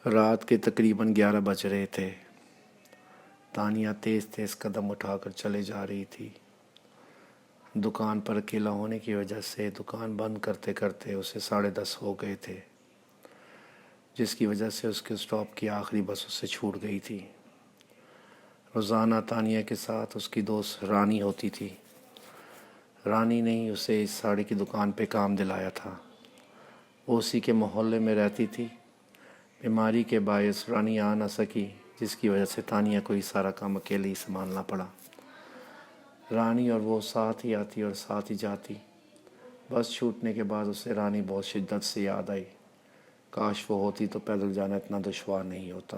رات کے تقریباً 11 بج رہے تھے۔ تانیہ تیز تیز قدم اٹھا کر چلے جا رہی تھی۔ دکان پر اکیلا ہونے کی وجہ سے دکان بند کرتے کرتے اسے 10:30 ہو گئے تھے، جس کی وجہ سے اس کے اسٹاپ کی آخری بس اس سے چھوٹ گئی تھی۔ روزانہ تانیہ کے ساتھ اس کی دوست رانی ہوتی تھی۔ رانی نے ہی اسے اس ساڑی کی دکان پہ کام دلایا تھا۔ وہ اسی کے محلے میں رہتی تھی۔ بیماری کے باعث رانی آ نہ سکی، جس کی وجہ سے تانیہ کو یہ سارا کام اکیلے ہی سنبھالنا پڑا۔ رانی اور وہ ساتھ ہی آتی اور ساتھ ہی جاتی۔ بس چھوٹنے کے بعد اسے رانی بہت شدت سے یاد آئی۔ کاش وہ ہوتی تو پیدل جانا اتنا دشوار نہیں ہوتا۔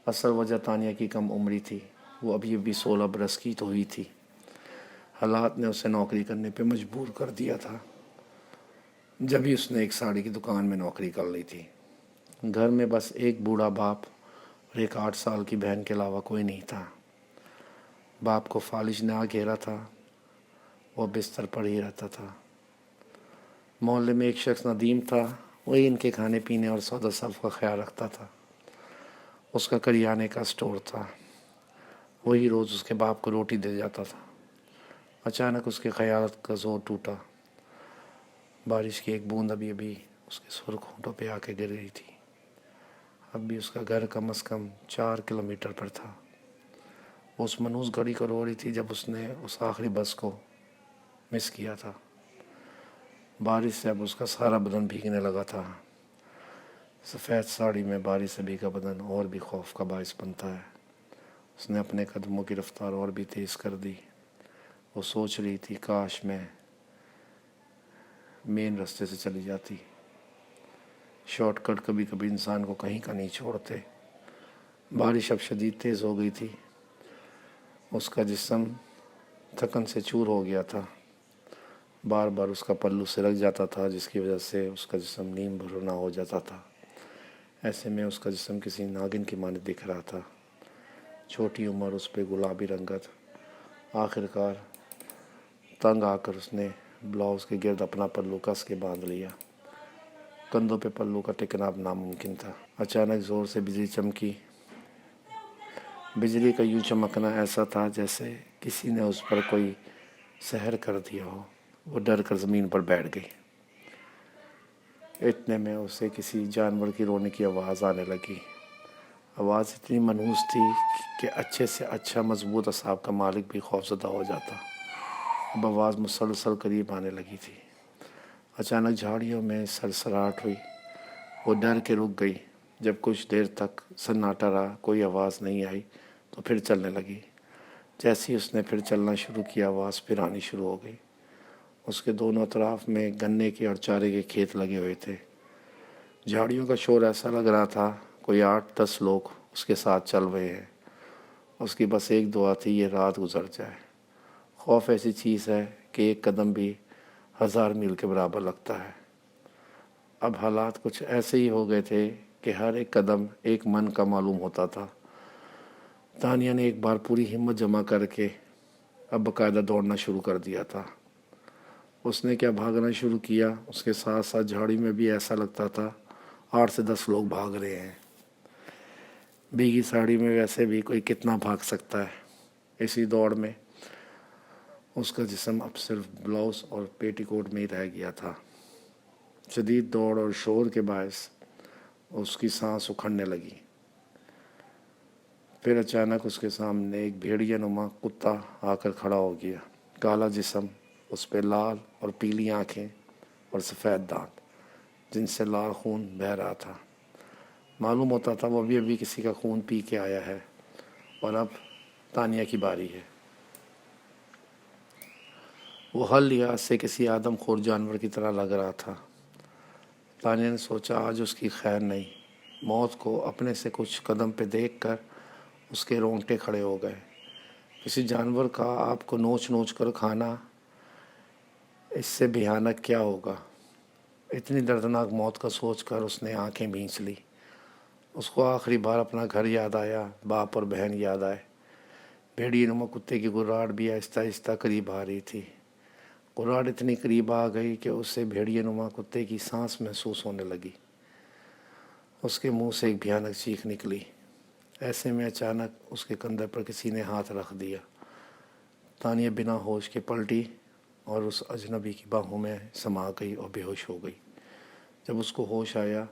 اصل وجہ تانیہ کی کم عمری تھی۔ وہ ابھی 16 برس کی تو ہوئی تھی۔ حالات نے اسے نوکری کرنے پہ مجبور کر دیا تھا۔ جبھی اس نے ایک ساڑی کی دکان میں نوکری کر لی تھی۔ گھر میں بس ایک بوڑھا باپ اور ایک 8 سال کی بہن کے علاوہ کوئی نہیں تھا۔ باپ کو فالج نے آ گھیرا تھا۔ وہ بستر پر ہی رہتا تھا۔ محلے میں ایک شخص ندیم تھا، وہی ان کے کھانے پینے اور سودا صرف کا خیال رکھتا تھا۔ اس کا کریانے کا اسٹور تھا۔ وہی روز اس کے باپ کو روٹی دے جاتا تھا۔ اچانک اس کے خیالات کا زور ٹوٹا۔ بارش کی ایک بوند ابھی اس کے سرخ ہونٹوں پہ آ کے گر رہی تھی۔ اب بھی اس کا گھر کم از کم 4 کلومیٹر پر تھا۔ وہ اس منحوس گھڑی کو رو رہی تھی جب اس نے اس آخری بس کو مس کیا تھا۔ بارش سے اب اس کا سارا بدن بھیگنے لگا تھا۔ سفید ساڑی میں بارش سے بھیگا بدن اور بھی خوف کا باعث بنتا ہے۔ اس نے اپنے قدموں کی رفتار اور بھی تیز کر دی۔ وہ سوچ رہی تھی کاش میں مین راستے سے چلی جاتی۔ شارٹ کٹ کبھی کبھی انسان کو کہیں کا نہیں چھوڑتے۔ بارش اب شدید تیز ہو گئی تھی۔ اس کا جسم تھکن سے چور ہو گیا تھا۔ بار بار اس کا پلو سرک جاتا تھا، جس کی وجہ سے اس کا جسم نیم بھرنا ہو جاتا تھا۔ ایسے میں اس کا جسم کسی ناگن کی مانند دکھ رہا تھا۔ چھوٹی عمر، اس پہ گلابی رنگت۔ آخرکار تنگ آ کر اس نے بلاؤز کے گرد اپنا پلو کس کے باندھ لیا۔ کندھوں پہ پلو کا ٹکنا اب ناممکن تھا۔ اچانک زور سے بجلی چمکی۔ بجلی کا یوں چمکنا ایسا تھا جیسے کسی نے اس پر کوئی سحر کر دیا ہو۔ وہ ڈر کر زمین پر بیٹھ گئی۔ اتنے میں اسے کسی جانور کی رونے کی آواز آنے لگی۔ آواز اتنی منحوس تھی کہ اچھے سے اچھا مضبوط اعصاب کا مالک بھی خوفزدہ ہو جاتا۔ اب آواز مسلسل قریب آنے لگی تھی۔ اچانک جھاڑیوں میں سرسراہٹ ہوئی۔ وہ ڈر کے رک گئی۔ جب کچھ دیر تک سناٹا رہا، کوئی آواز نہیں آئی تو پھر چلنے لگی۔ جیسے ہی اس نے پھر چلنا شروع کیا، آواز پھر آنی شروع ہو گئی۔ اس کے دونوں اطراف میں گنے کے اور چارے کے کھیت لگے ہوئے تھے۔ جھاڑیوں کا شور ایسا لگ رہا تھا کوئی 8-10 لوگ اس کے ساتھ چل رہے ہیں۔ اس کی بس ایک دعا تھی، یہ رات گزر جائے۔ خوف ایسی چیز ہے کہ ایک قدم بھی 1000 میل کے برابر لگتا ہے۔ اب حالات کچھ ایسے ہی ہو گئے تھے کہ ہر ایک قدم ایک من کا معلوم ہوتا تھا۔ تانیہ نے ایک بار پوری ہمت جمع کر کے اب باقاعدہ دوڑنا شروع کر دیا تھا۔ اس نے کیا بھاگنا شروع کیا، اس کے ساتھ ساتھ جھاڑی میں بھی ایسا لگتا تھا 8 سے 10 لوگ بھاگ رہے ہیں۔ بھیگی ساڑی میں ویسے بھی کوئی کتنا بھاگ سکتا ہے۔ اسی دوڑ میں اس کا جسم اب صرف بلاؤز اور پیٹی کوٹ میں ہی رہ گیا تھا۔ شدید دوڑ اور شور کے باعث اس کی سانس اکھڑنے لگی۔ پھر اچانک اس کے سامنے ایک بھیڑیا نما کتا آ کر کھڑا ہو گیا۔ کالا جسم، اس پہ لال اور پیلی آنکھیں اور سفید دانت جن سے لال خون بہہ رہا تھا۔ معلوم ہوتا تھا وہ ابھی کسی کا خون پی کے آیا ہے اور اب تانیہ کی باری ہے۔ وہ ہر لحاظ سے کسی آدم خور جانور کی طرح لگ رہا تھا۔ تانیہ نے سوچا آج اس کی خیر نہیں۔ موت کو اپنے سے کچھ قدم پہ دیکھ کر اس کے رونگٹے کھڑے ہو گئے۔ کسی جانور کا آپ کو نوچ نوچ کر کھانا، اس سے بھیانک کیا ہوگا؟ اتنی دردناک موت کا سوچ کر اس نے آنکھیں بھینچ لی۔ اس کو آخری بار اپنا گھر یاد آیا، باپ اور بہن یاد آئے۔ بھیڑیے نما کتے کی گراڑ بھی آہستہ آہستہ قریب آ رہی تھی۔ گراڑ اتنی قریب آ گئی کہ اسے بھیڑیے نما کتے کی سانس محسوس ہونے لگی۔ اس کے منہ سے ایک بھیانک چیخ نکلی۔ ایسے میں اچانک اس کے کندھے پر کسی نے ہاتھ رکھ دیا۔ تانیہ بنا ہوش کے پلٹی اور اس اجنبی کی باہوں میں سما گئی اور بے ہوش ہو گئی۔ جب اس کو ہوش آیا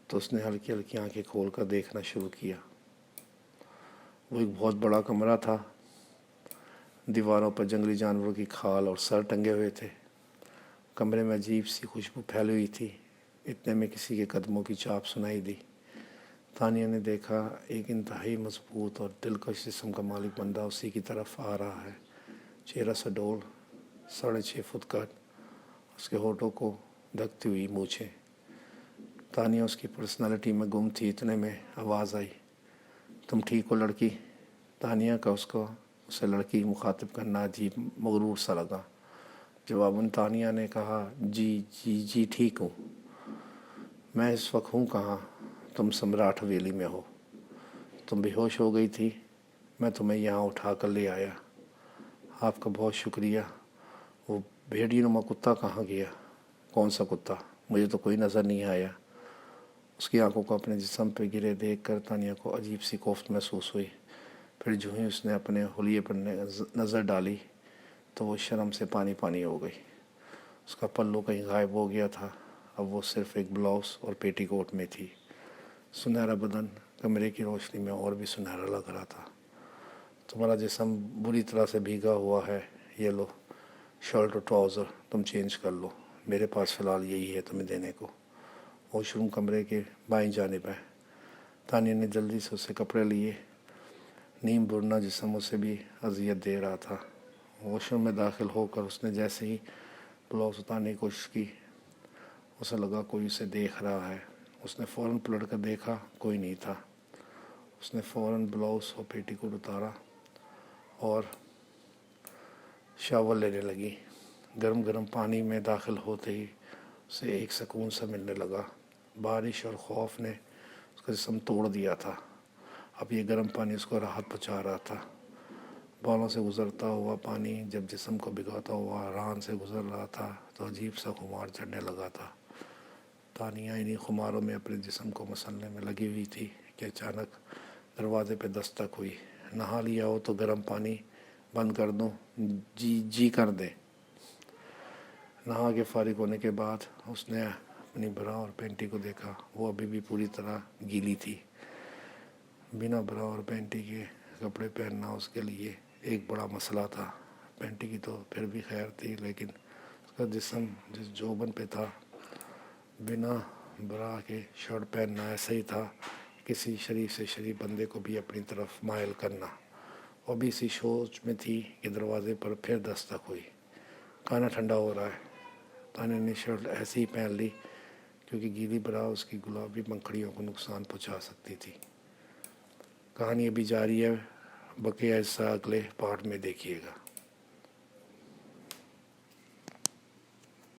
تو اس نے ہلکی ہلکی آنکھیں کھول کر دیکھنا شروع کیا۔ وہ ایک بہت بڑا کمرہ تھا۔ دیواروں پر جنگلی جانوروں کی کھال اور سر ٹنگے ہوئے تھے۔ کمرے میں عجیب سی خوشبو پھیلی ہوئی تھی۔ اتنے میں کسی کے قدموں کی چاپ سنائی دی۔ تانیہ نے دیکھا ایک انتہائی مضبوط اور دلکش جسم کا مالک بندہ اسی کی طرف آ رہا ہے۔ چہرہ سڈول، 6.5 فٹ قد، اس کے ہونٹوں کو ڈھکتی ہوئی مونچھیں۔ تانیہ اس کی پرسنالٹی میں گم تھی۔ اتنے میں آواز آئی، تم ٹھیک ہو لڑکی؟ تانیہ کا اسے لڑکی مخاطب کرنا عجیب مغرور سا لگا۔ جواباً تانیہ نے کہا، جی ٹھیک ہوں۔ میں اس وقت ہوں کہاں؟ تم سمراٹ حویلی میں ہو۔ تم بے ہوش ہو گئی تھی، میں تمہیں یہاں اٹھا کر لے آیا۔ آپ کا بہت شکریہ۔ وہ بھیڑی نما کتا کہاں گیا؟ کون سا کتا؟ مجھے تو کوئی نظر نہیں آیا۔ اس کی آنکھوں کو اپنے جسم پہ گرے دیکھ کر تانیہ کو عجیب سی کوفت محسوس ہوئی۔ پھر جو ہی اس نے اپنے حلیے پر نظر ڈالی تو وہ شرم سے پانی پانی ہو گئی۔ اس کا پلو کہیں غائب ہو گیا تھا۔ اب وہ صرف ایک بلاؤز اور پیٹی کوٹ میں تھی۔ سنہرا بدن کمرے کی روشنی میں اور بھی سنہرا لگ رہا تھا۔ تمہارا جسم بری طرح سے بھیگا ہوا ہے، یہ لو شرٹ اور ٹراؤزر، تم چینج کر لو۔ میرے پاس فی الحال یہی ہے تمہیں دینے کو۔ واش روم کمرے کے بائیں جانب ہے۔ تانیہ نے جلدی سے اسے کپڑے لیے۔ نیم برنا جسم اسے بھی اذیت دے رہا تھا۔ واش روم میں داخل ہو کر اس نے جیسے ہی بلاؤز اتارنے کی کوشش کی، اسے لگا کوئی اسے دیکھ رہا ہے۔ اس نے فوراً پلٹ کر دیکھا، کوئی نہیں تھا۔ اس نے فوراً بلاؤز اور پیٹی کوٹ اتارا اور شاور لینے لگی۔ گرم گرم پانی میں داخل ہوتے ہی اسے ایک سکون سا ملنے لگا۔ بارش اور خوف نے اس کا جسم توڑ دیا تھا۔ اب یہ گرم پانی اس کو راحت پہنچا رہا تھا۔ بالوں سے گزرتا ہوا پانی جب جسم کو بھگاتا ہوا ران سے گزر رہا تھا تو عجیب سا خمار چڑھنے لگا تھا۔ تانیہ انہی خماروں میں اپنے جسم کو مسلنے میں لگی ہوئی تھی کہ اچانک دروازے پہ دستک ہوئی۔ نہا لیا ہو تو گرم پانی بند کر دوں؟ جی کر دیں۔ نہا کے فارغ ہونے کے بعد اس نے اپنی برا اور پینٹی کو دیکھا۔ وہ ابھی بھی پوری طرح گیلی تھی۔ بنا برا اور پینٹی کے کپڑے پہننا اس کے لیے ایک بڑا مسئلہ تھا۔ پینٹی کی تو پھر بھی خیر تھی، لیکن اس کا جسم جس جوبن پہ تھا، بنا برا کے شرٹ پہننا ایسا ہی تھا کسی شریف سے شریف بندے کو بھی اپنی طرف مائل کرنا۔ وہ بھی اسی سوچ میں تھی کہ دروازے پر پھر دستک ہوئی۔ کھانا ٹھنڈا ہو رہا ہے۔ تانیہ نے شرٹ ایسے ہی پہن لی کیونکہ گیلی برا اس کی گلابی پنکھڑیوں کو نقصان پہنچا سکتی تھی۔ کہانی ابھی جاری ہے، بقیہ حصہ اگلے پارٹ میں دیکھیے گا۔